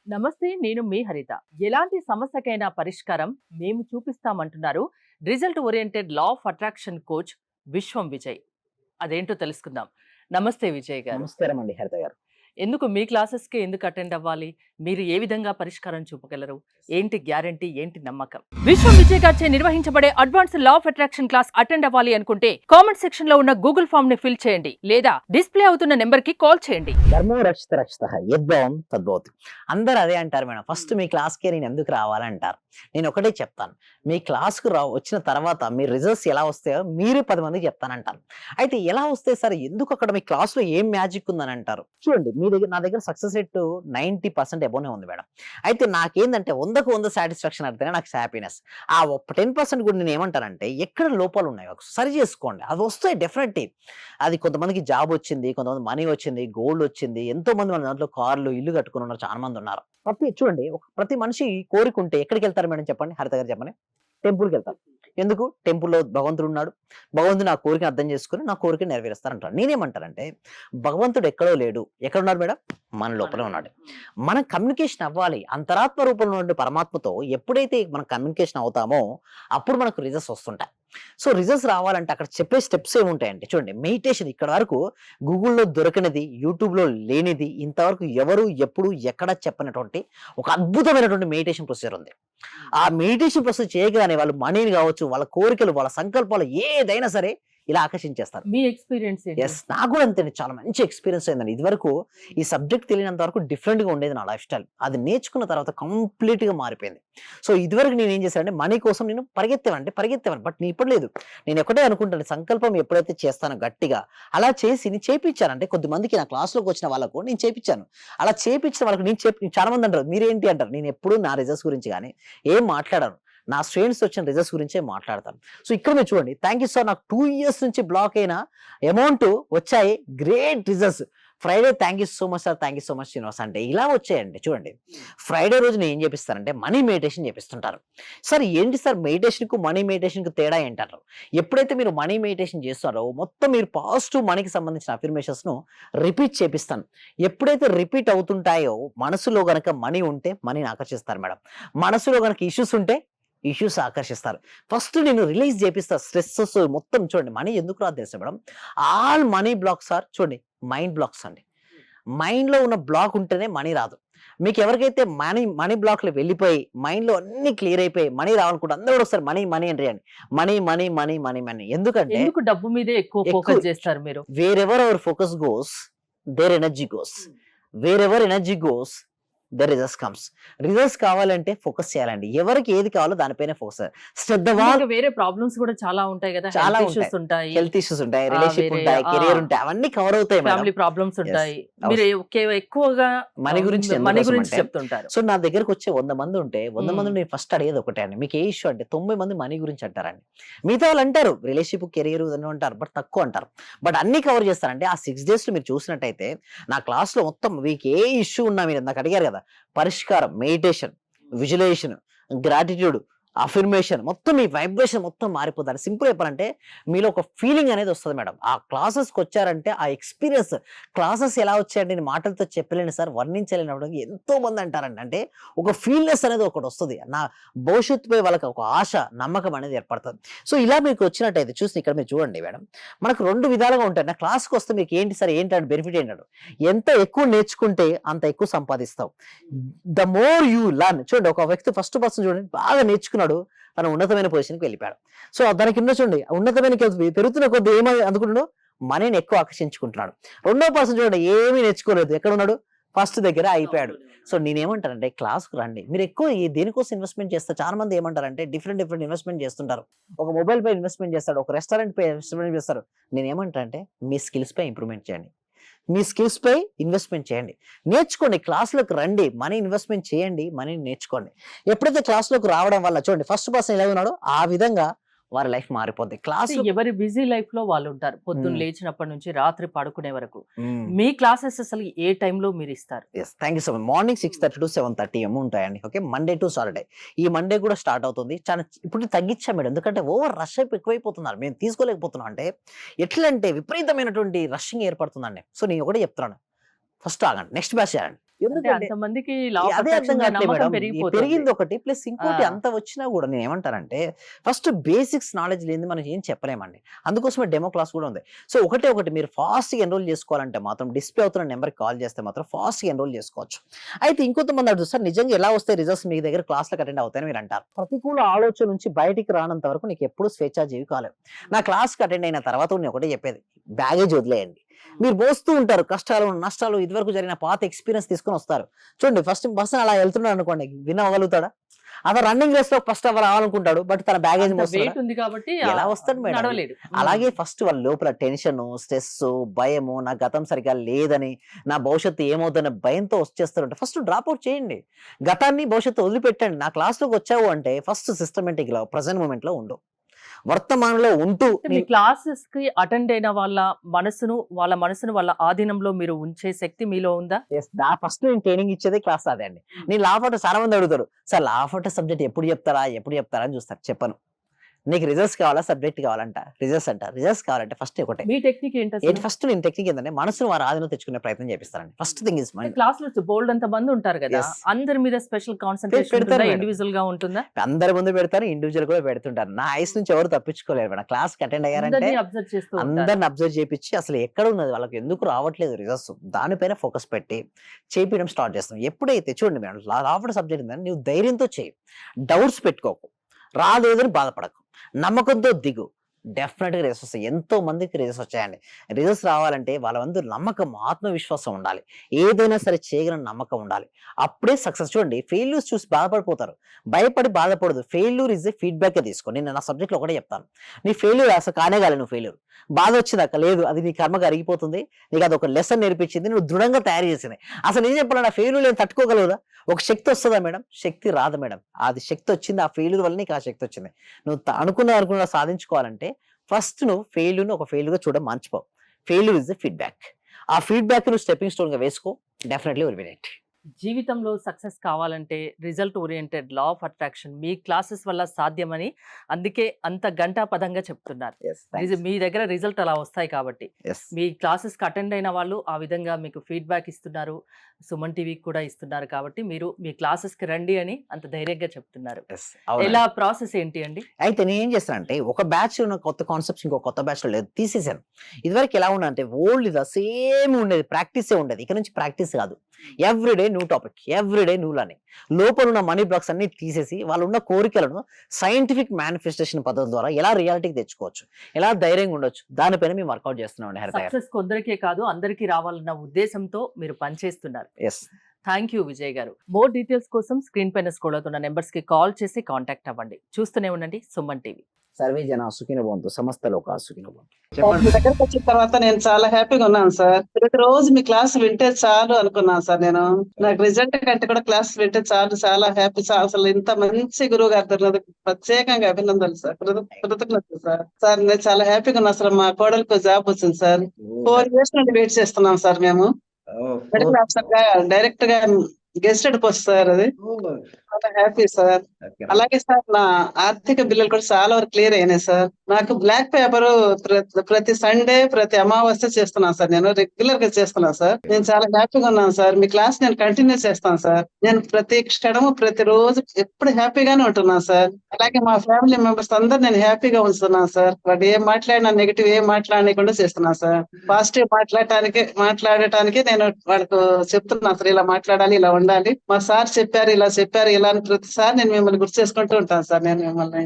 నమస్తే, నేను మీ హరిత. ఎలాంటి సమస్యకైనా పరిష్కారం మేము చూపిస్తామంటున్నారు result oriented law of attraction coach Vishwam Vijay. అదేంటో తెలుసుకుందాం. నమస్తే విజయ్ గారు. నమస్కారం అండి హరిత గారు. ఎందుకు మీ క్లాసెస్‌కే ఎందుకు అటెండ్ అవ్వాలి? మీరు ఏ విధంగా పరిష్కారం చూపగలరు? ఏంటి గ్యారంటీ? ఏంటి నమ్మకం? విశ్వం విజయ్ గారిచే నిర్వహించబడే advance law of attraction class attend అవ్వాలి అనుకుంటే కామెంట్ సెక్షన్ లో ఉన్న గూగుల్ ఫామ్ ని ఫిల్ చేయండి లేదా డిస్ప్లే అవుతున్న నెంబర్ కి కాల్ చేయండి. ధర్మో రక్షిత రక్షిత యద్భవం తద్భవతి. అందరూ అదే అంటారు మేడం. ఫస్ట్ మీ క్లాస్‌కే నేను ఎందుకు రావాలంటారు. నేను ఒకటే చెప్తాను. మీ క్లాస్‌కు వచ్చిన తర్వాత మీ రిజల్ట్స్ ఎలా వస్తాయో మీరు 10 మందికి చెప్తానంటారు. అయితే ఎలా వస్తాయి సార్? ఎందుకు అక్కడ మీ క్లాస్‌లో ఏం మ్యాజిక్ ఉందని అంటారు. చూడండి, నా దగ్గర సక్సెస్ రేట్ 90% అబోనే ఉంది మేడం. అయితే నాకేందంటే 100కు 100 సాటిస్ఫాక్షన్ అంటేనే నాకు హ్యాపీనెస్. ఆ 10% కూడా నేను ఏమంటానంటే ఎక్కడ లోపాలు ఉన్నాయో సరి చేసుకోండి. అది వస్తాయి డెఫినెట్‌లీ. అది కొంతమందికి జాబ్ వచ్చింది, కొంతమంది మనీ వచ్చింది, గోల్డ్ వచ్చింది. ఎంతో మంది మన దాంట్లో కార్లు, ఇల్లు కట్టుకుని ఉన్నారు. చాలా మంది ఉన్నారు. చూడండి, ప్రతి మనిషి కోరికుంటే ఎక్కడికెళ్తారు మేడం చెప్పండి? హరిత గారు చెప్పండి. టెంపుల్‌కెళ్తారు. ఎందుకు? టెంపుల్‌లో భగవంతుడు ఉన్నాడు. భగవంతుడు నా కోరికను అర్థం చేసుకొని నా కోరికను నెరవేరుస్తారంటారు. నేనేమంటానంటే భగవంతుడు ఎక్కడో లేడు. ఎక్కడున్నాడు మేడం? మన లోపలే ఉన్నాడు. మనం కమ్యూనికేషన్ అవ్వాలి. అంతరాత్మ రూపంలో ఉండే పరమాత్మతో ఎప్పుడైతే మనం కమ్యూనికేషన్ అవుతామో అప్పుడు మనకు రిజల్ట్స్ వస్తుంటాయి. సో రిజల్ట్స్ రావాలంటే అక్కడ చెప్పే స్టెప్స్ ఏముంటాయంటే చూడండి, మెడిటేషన్ ఇక్కడ వరకు గూగుల్‌లో దొరకనిది, యూట్యూబ్‌లో లేనిది, ఇంతవరకు ఎవరు ఎప్పుడు ఎక్కడ చెప్పనటువంటి ఒక అద్భుతమైనటువంటి మెడిటేషన్ ప్రొసీజర్ ఉంది. ఆ మెడిటేషన్ ప్రొసీజర్ చేయగానే వాళ్ళు మనీని కావచ్చు, వాళ్ళ కోరికలు, వాళ్ళ సంకల్పాలు ఏదైనా సరే ఇలా ఆకర్షించేస్తారు. మీ ఎక్స్‌పీరియన్స్ ఏంటి? యెస్. నాకు కూడా అంతేండి. చాలా మంచి ఎక్స్‌పీరియన్స్ అయిందండి. ఇదివరకు ఈ సబ్జెక్ట్ తెలియనంత వరకు డిఫరెంట్‌గా ఉండేది నా లైఫ్ స్టైల్. అది నేర్చుకున్న తర్వాత కంప్లీట్‌గా మారిపోయింది. సో ఇదివరకు నేనేం చేశానంటే మనీ కోసం నేను పరిగెత్తేవాడిని. బట్ నేను ఇప్పుడు లేదు. నేను ఒకటే అనుకుంటాను, సంకల్పం ఎప్పుడైతే చేస్తానో గట్టిగా అలా చేసి నేను చేపిచ్చాను. అంటే కొద్దిమందికి నా క్లాస్‌లోకి వచ్చిన వాళ్ళకు నేను చేపిచ్చాను. అలా చేపిచ్చిన వాళ్ళకి చాలా మంది అంటారు, మీరేంటి అంటారు. నేను ఎప్పుడు నా రిజల్ట్స్ గురించి గాని ఏం మాట్లాడను. నా స్టూడెంట్స్ వచ్చిన రిజల్ట్స్ గురించే మాట్లాడతాను. సో ఇక్కడ మీరు చూడండి, థ్యాంక్ యూ సార్. నాకు 2 ఇయర్స్ నుంచి బ్లాక్ అయిన అమౌంట్ వచ్చాయి. Great results. Friday thank you so much sir, thank you so much Srinivas అంటే ఇలా వచ్చాయండి. చూడండి, ఫ్రైడే రోజు నేను ఏం చేపిస్తానంటే మనీ మెడిటేషన్ చేపిస్తుంటారు. సార్ ఏంటి సార్ మెడిటేషన్‌కు మనీ మెడిటేషన్‌కు తేడా ఏంటంటారు. ఎప్పుడైతే మీరు మనీ మెడిటేషన్ చేస్తారో మొత్తం మీరు పాజిటివ్ మనీకి సంబంధించిన అఫర్మేషన్స్‌ను రిపీట్ చేపిస్తాను. ఎప్పుడైతే రిపీట్ అవుతుంటాయో మనసులో గనక మనీ ఉంటే మనీని ఆకర్షిస్తారు మేడం. మనసులో గనక ఇష్యూస్ ఉంటే ఇష్యూస్ ఆకర్షిస్తారు. ఫస్ట్ నేను రిలీజ్ చేపిస్తా స్ట్రెసెస్ మొత్తం. చూడండి, మనీ ఎందుకు రాదు తెలుసా madam? All money blocks are చూడండి మైండ్ బ్లాక్స్ అండి. మైండ్‌లో ఉన్న బ్లాక్ ఉంటేనే మనీ రాదు. మీకు ఎవరికైతే మనీ బ్లాక్‌లో వెళ్ళిపోయి మైండ్‌లో అన్నీ క్లియర్ అయిపోయి మనీ రావాలనుకుంటే అందరూ కూడా ఒకసారి మనీ మనీ అంటారండి. మనీ. ఎందుకంటే ఎందుకు డబ్బు మీదే ఎక్కువ ఎక్కువ ఫోకస్ చేస్తారు మీరు? Wear ever our focus goes there energy goes. Wear ever energy goes the results comes. Results కావాలంటే ఫోకస్ చేయాలండి. ఎవరికి ఏది కావాలో దానిపైనే ఫోకస్. ఇంకా వేరే ప్రాబ్లమ్స్ కూడా చాలా ఉంటాయి కదా. చాలా హెల్త్ ఇష్యూస్ ఉంటాయి. హెల్త్ ఇష్యూస్ ఉంటాయి, రిలేషన్‌షిప్ ఉంటాయి, కెరియర్ ఉంటాయి. అవన్నీ కవర్ అవుతాయి మేడం. Family problems yes. ఉంటాయి. మీరు ఎక్కువగా మనీ గురించి మనీ ఎందుకోసం గురించి అంటే చెప్తుంటారు. సో నా దగ్గరకు వచ్చే 100 మంది ఉంటే 100 మంది నేను ఫస్ట్ అడిగేది ఒకటే అండి. మీకు ఏ ఇష్యూ అంటే 90 మంది మనీ గురించి అంటారండి. మిగతా వాళ్ళు అంటారు రిలేషన్‌షిప్, కెరియర్ అని అంటారు. బట్ తక్కువ అంటారు. బట్ అన్ని కవర్ చేస్తారంటే ఆ 6 డేస్‌లో మీరు చూసినట్టయితే నా క్లాస్‌లో మొత్తం మీకు ఏ ఇష్యూ ఉన్నా మీరు నాకు అడిగారు కదా, పరిష్కారం, మెడిటేషన్, విజువలైజేషన్, గ్రాటిట్యూడ్, అఫర్మేషన్ మొత్తం మీ వైబ్రేషన్ మొత్తం మారిపోతారు. సింపుల్ చెప్పాలంటే మీలో ఒక ఫీలింగ్ అనేది వస్తది మేడం. ఆ క్లాసెస్‌కి వచ్చారంటే ఆ ఎక్స్‌పీరియన్స్ క్లాసెస్ ఎలా వచ్చాయంటే నేను మాటలతో చెప్పలేను సార్, వర్ణించలేనప్పటికి ఎంతో మంది అంటారండి. అంటే ఒక ఫీల్‌నెస్ అనేది ఒకటి వస్తది. నా భవిష్యత్తుపై వాళ్ళకి ఒక ఆశ, నమ్మకం అనేది ఏర్పడుతది. సో ఇలా మీకు వచ్చినట్టయితే చూసి ఇక్కడ మీరు చూడండి మేడం. మనకు 2 విధాలుగా ఉంటాయి. నా క్లాస్‌కి వస్తే మీకు ఏంటి సార్ ఏంటంటే బెనిఫిట్ ఏంటంటే ఎంత ఎక్కువ నేర్చుకుంటే అంత ఎక్కువ సంపాదిస్తావు. The more you learn. చూడండి, ఒక వ్యక్తి ఫస్ట్ పర్సన్ చూడండి బాగా నేర్చుకున్నాడు, తను ఉన్నతమైన పొజిషన్‌కి వెళ్ళిపోయాడు. సో దాని కింద చూడండి ఉన్నతమైన పెరుగుతున్న కొద్దీ అనుకుంటున్నాడు, మనీని ఎక్కువ ఆకర్షించుకుంటున్నాడు. రెండో పర్సన్ చూడండి ఏమీ నేర్చుకోలేదు, ఎక్కడున్నాడు? ఫస్ట్ దగ్గర అయిపోయాడు. సో నేనేమంటానంటే క్లాస్‌కి రండి. మీరు ఎక్కువ దేనికోసం ఇన్వెస్ట్‌మెంట్ చేస్తారు? చాలా మంది ఏమంటారంటే డిఫరెంట్ ఇన్వెస్ట్‌మెంట్ చేస్తుంటారు. ఒక మొబైల్ పై ఇన్వెస్ట్‌మెంట్ చేస్తాడు, ఒక రెస్టారెంట్ పై ఇన్వెస్ట్‌మెంట్ చేస్తారు. నేనేమంటానంటే మీ స్కిల్స్ పై ఇంప్రూవ్‌మెంట్ చేయండి. మీ స్కిల్స్ పై ఇన్వెస్ట్‌మెంట్ చేయండి. నేర్చుకోండి, క్లాస్‌లోకి రండి, మనీ ఇన్వెస్ట్‌మెంట్ చేయండి, మనీని నేర్చుకోండి. ఎప్పుడైతే క్లాస్‌లోకి రావడం వల్ల చూడండి ఫస్ట్ పర్సన్ ఎలా ఉన్నాడో ఆ విధంగా వారి లైఫ్ మారిపోద్ది. అంటే ఎవరి బిజీ లైఫ్ లో వాళ్ళు ఉంటారు. పొద్దున్న హ్మ్. లేచినప్పటి నుంచి రాత్రి పడుకునే వరకు. హ్మ్. మీ క్లాసెస్ అసలు ఏ టైంలో మీరు ఇస్తారు? Yes. Thank you so much. Morning 6:30-7:30 ఉంటాయండి. ఓకే. Monday to Saturday. ఈ మండే కూడా స్టార్ట్ అవుతుంది. ఇప్పుడు తగ్గించాం మేడం. ఎందుకంటే ఓవర్ రష్ ఎక్కువైపోతున్నారు. మేము తీసుకోలేకపోతున్నాం. అంటే ఎట్లంటే విపరీతమైనటువంటి రషింగ్ ఏర్పడుతుందండి. సో నేను ఒకటే చెప్తున్నాను. ఫస్ట్ ఆగండి. నెక్స్ట్ బ్యాచ్ చేయండి. అంటే ఎందుకంటే అంతమందికి లా ఆఫ్ అదే అర్థం అట్రాక్షన్ మీద కావట్లేదు నమ్మకం మేడం. పెరిగిపోతుంది. పెరిగింది ఒకటి. ప్లస్ ఇంకోటి ఆ! అంత వచ్చినా కూడా నేనేమంటానంటే ఫస్ట్ బేసిక్స్ నాలెడ్జ్ లేనిది మనం ఏం చెప్పలేమండి. అందుకోసమే డెమో క్లాస్ కూడా ఉంది. సో ఒకటే ఒకటి మీరు ఫాస్ట్‌గా ఎన్రోల్ చేసుకోవాలంటే మాత్రం డిస్‌ప్లే అవుతున్న నంబర్‌కి కాల్ చేస్తే మాత్రం ఫాస్ట్‌గా ఎన్రోల్ చేసుకోవచ్చు. అయితే ఇంకొంతమంది అడుగుతారు, "సార్ నిజంగా ఎలా వస్తాయి రిజల్ట్స్ మీ దగ్గర క్లాస్‌లకి అటెండ్ అవుతాయని" మీరు అంటారు. ప్రతికూల ఆలోచన నుంచి బయటికి రానంత వరకు నీకెప్పుడు స్వేచ్ఛాజీవి కాలేవు. నా క్లాస్‌కి అటెండ్ అయిన తర్వాత నేను ఒకటే చెప్పేది, బ్యాగేజ్ వదిలేయండి. మీరు మోస్తూ ఉంటారు కష్టాలు, నష్టాలు, ఇదివరకు జరిగిన పాత ఎక్స్‌పీరియన్స్ తీసుకొని వస్తారు. చూడండి ఫస్ట్ పర్సన్ అలా వెళ్తున్నాడు అనుకోండి, విన్ అవ్వగలుగుతాడా? అతను రన్నింగ్ రేస్‌లో ఫస్ట్ రావాలనుకుంటాడు. బట్ తన బ్యాగేజ్ అంత మోస్తున్నాడా? వెయిట్ ఉంది కాబట్టి ఎలా వస్తాడు మేడం? నడవలేడు. అలాగే ఫస్ట్ వాళ్ళ లోపల టెన్షను, స్ట్రెస్సు, భయము, నా గతం సరిగ్గా లేదని, నా భవిష్యత్తు ఏమవుద్దనే భయంతో వచ్చేస్తారంటే ఫస్ట్ డ్రాప్ ఔట్ చేయండి. గతాన్ని, భవిష్యత్తు వదిలిపెట్టండి. నా క్లాస్‌లోకి వచ్చావు అంటే ఫస్ట్ సిస్టమాటిక్‌గా ప్రెజెంట్ మొమెంట్‌లో ఉండు. వర్తమానంలో ఉంటూ అంటే మీ క్లాసెస్‌కి అటెండ్ అయిన వాళ్ళ మనసును వాళ్ళ ఆధీనంలో మీరు ఉంచే శక్తి మీలో ఉందా? ఫస్ట్ నేను ట్రైనింగ్ ఇచ్చేదే క్లాస్ అదే అండి. నేను లా ఆఫ్ అటెంప్ట్ చాలా మంది అడుగుతారు. Sir law of attempt subject ఎప్పుడు చెప్తారా? ఎప్పుడు చెప్తారా? అని చూస్తారు. చెప్పను. నీకు రిజల్ట్స్ కావాలా? సబ్జెక్ట్ కావాలంట. రిజల్ట్స్ అంట. రిజల్ట్స్ కావాలంటే ఫస్ట్ ఒకటే. మీ టెక్నిక్ ఏంటసలు? ఫస్ట్ నేను టెక్నిక్ ఏంటంటే మనసుని వారి ఆధీనంలో తెచ్చుకునే ప్రయత్నం చేపిస్తానండి. ఫస్ట్ థింగ్ ఈజ్ అంటే మైండ్. క్లాస్‌లో బోలెడంత మంది ఉంటారు గదా! యెస్. అందరి మీద స్పెషల్ కాన్సంట్రేషన్ పెడతారు ఉంటుందా? మేడం. ఇండివిడ్యువల్‌గా ఉంటుందా? అందరి ముందు పెడతాను. ఇండివిడ్యువల్ కూడా పెడుతుంటాను. నా ఐస్ నుంచి ఎవరు తప్పించుకోలేరు మేడం. క్లాస్‌కి అటెండ్ అయ్యారంటే అందరిని అబ్జర్వ్ చేస్తూ ఉంటారు. అందరిని అబ్జర్వ్ చేపిచ్చి అసలు ఎక్కడ ఉన్నది వాళ్ళకి ఎందుకు రావట్లేదు రిజల్ట్స్ దానిపైన ఫోకస్ పెట్టి చేపియడం స్టార్ట్ చేస్తాం. ఎప్పుడైతే చూడండి మేడం లా ఆఫ్ సబ్జెక్ట్ ఉందని నువ్వు ధైర్యంతో చేయి. డౌట్స్ పెట్టుకోకు. రాలేదని బాధపడకు. నమ్మకంతో దిగు. డెఫినిట్‌గా రిజల్ట్స్ వస్తాయి. ఎంతో మందికి రిజల్ట్స్ వచ్చాయండి. రిజల్ట్స్ రావాలంటే వాళ్ళ ముందు నమ్మకం, ఆత్మవిశ్వాసం ఉండాలి. ఏదైనా సరే చేయగలన నమ్మకం ఉండాలి. అప్పుడే సక్సెస్. చూడండి ఫెయిల్యూర్స్ చూసి బాధపడిపోతారు. భయపడి బాధపడదు. ఫెయిల్యూర్ ఈస్ ఎ ఫీడ్‌బ్యాక్‌గా తీసుకో. నేను నా సబ్జెక్ట్‌లో ఒకటే చెప్తాను. నీ ఫెయిల్యూర్ అసలు కానే కాలేదు నువ్వు ఫెయిల్యూర్. బాధ వచ్చిందక్క లేదు. అది నీ కర్మకు అరిగిపోతుంది. నీకు అదొక లెసన్ నేర్పించింది. నువ్వు దృఢంగా తయారు చేసింది. అసలు నిజం చెప్పాలంటే ఆ ఫెయిల్యూర్ నేను తట్టుకోగలదా? ఒక శక్తి వస్తదా మేడం? శక్తి రాదు మేడం. అది శక్తి వచ్చింది. ఆ ఫెయిల్యూర్ వల్ల నీకు ఆ శక్తి వచ్చింది. నువ్వు అనుకున్న సాధించుకోవాలంటే ఫస్ట్ నువ్వు ఫెయిల్యూర్‌ని ఒక ఫెయిల్యూర్‌గా చూడడం మర్చిపో. Failure is the feedback. ఆ ఫీడ్‌బ్యాక్ నువ్వు స్టెప్పింగ్ స్టోన్‌గా వేసుకో. Definitely will win it. జీవితంలో సక్సెస్ కావాలంటే result oriented law of attraction me classes వల్ల సాధ్యమని అందుకే అంత గంటాపదంగా చెప్తున్నారు. యెస్. థాంక్స్. మీ దగ్గర రిజల్ట్ అలా వస్తాయి కాబట్టి. యెస్. మీ క్లాసెస్‌కి అటెండ్ అయిన వాళ్ళు ఆ విధంగా మీకు ఫీడ్‌బ్యాక్ ఇస్తున్నారు. సుమన్ టీవీకి కూడా ఇస్తున్నారు కాబట్టి మీరు మీ క్లాసెస్‌కి రండి అని అంత ధైర్యంగా చెప్తున్నారు. యెస్. అవునండి. ఎలా ప్రాసెస్ ఏంటి అండి? అయితే నేనేం చేస్తానంటే ఒక బ్యాచ్‌లో ఉన్న కొత్త కాన్సెప్ట్స్ ఇంకో కొత్త బ్యాచ్‌లో లేదు తీసేసాను. ఇదివరకు ఎలా ఉండంటే ఓల్డ్‌గా సేమ్ ఉండేది. ప్రాక్టీసే ఉండేది. ఇక నుంచి ప్రాక్టీస్ కాదు. Everyday new topic. Everyday new learning. లోపల ఉన్న మనీ బ్లాక్స్ అన్ని తీసేసి వాళ్ళున్న కోరికలను సైంటిఫిక్ మేనిఫెస్టేషన్ పద్ధతి ద్వారా ఎలా రియాలిటీకి తెచ్చుకోవచ్చు. ఎలా ధైర్యంగా ఉండొచ్చు. దానిపైన మేము వర్కౌట్ చేస్తున్నామండి హరిత గారు. సక్సెస్ కొందరికే కాదు అందరికీ రావాలన్న ఉద్దేశంతో మీరు పనిచేస్తున్నారు. యెస్. థ్యాంక్ యూ విజయ్ గారు. మోర్ డీటెయిల్స్ కోసం స్క్రీన్ పైన స్క్రోల్ అవుతున్న నెంబర్స్ కి కాల్ చేసి కాంటాక్ట్ అవ్వండి. చూస్తూనే ఉండండి సుమన్ టీవీ. సర్వే జన సుఖినో భవంతు. సమస్త లోకా సుఖినో భవంతు. సార్, మీ దగ్గరకు వచ్చిన తర్వాత నేను చాలా హ్యాపీగా ఉన్నాను సార్. ప్రతిరోజు మీ క్లాస్ వింటే చాలు అనుకున్నాను సార్ నేను. నాకు రిజల్ట్ కంటే కూడా క్లాస్ వింటే చాలు, చాలా హ్యాపీ సార్. అసలు ఇంత మంచి గురువు గారు దొరికినందుకు ప్రత్యేకంగా అభినందనలు సార్. కృతజ్ఞతలు సార్. సార్ నేను చాలా హ్యాపీగా ఉన్నా సార్. మా కోడలికి జాబ్ వచ్చింది సార్. 4 years నుండి వెయిట్ చేస్తున్నాం సార్ మేము. మెడికల్ ఆఫీసర్ గా డైరెక్ట్ గా గెస్టెడ్ పోస్ట్ సార్ అది. చాలా హ్యాపీ సార్. అలాగే సార్ నా ఆర్థిక బిల్లులు కూడా చాలా వరకు క్లియర్ అయినాయి సార్. నాకు బ్లాక్ పేపర్ ప్రతి సండే ప్రతి అమావాస్య చేస్తున్నాను సార్. నేను రెగ్యులర్ గా చేస్తున్నాను సార్. నేను చాలా హ్యాపీగా ఉన్నాను సార్. మీ క్లాస్ నేను కంటిన్యూ చేస్తాను సార్. నేను ప్రతి క్షణము ప్రతి రోజు ఎప్పుడు హ్యాపీగానే ఉంటున్నాను సార్. అలాగే మా ఫ్యామిలీ మెంబర్స్ అందరు నేను హ్యాపీగా ఉంచుతున్నాను సార్. వాడు ఏం మాట్లాడినా నెగిటివ్ ఏం మాట్లాడకుండా చేస్తున్నాను సార్. పాజిటివ్ మాట్లాడటానికి నేను వాళ్ళకు చెప్తున్నాను సార్. ఇలా మాట్లాడాలి, ఇలా ఉండాలి. మా సార్ చెప్పారు, ఇలా చెప్పారు, ఇలా అని ప్రతిసారి నేను మిమ్మల్ని గుర్తు చేసుకుంటూ ఉంటాను సార్. నేను మిమ్మల్ని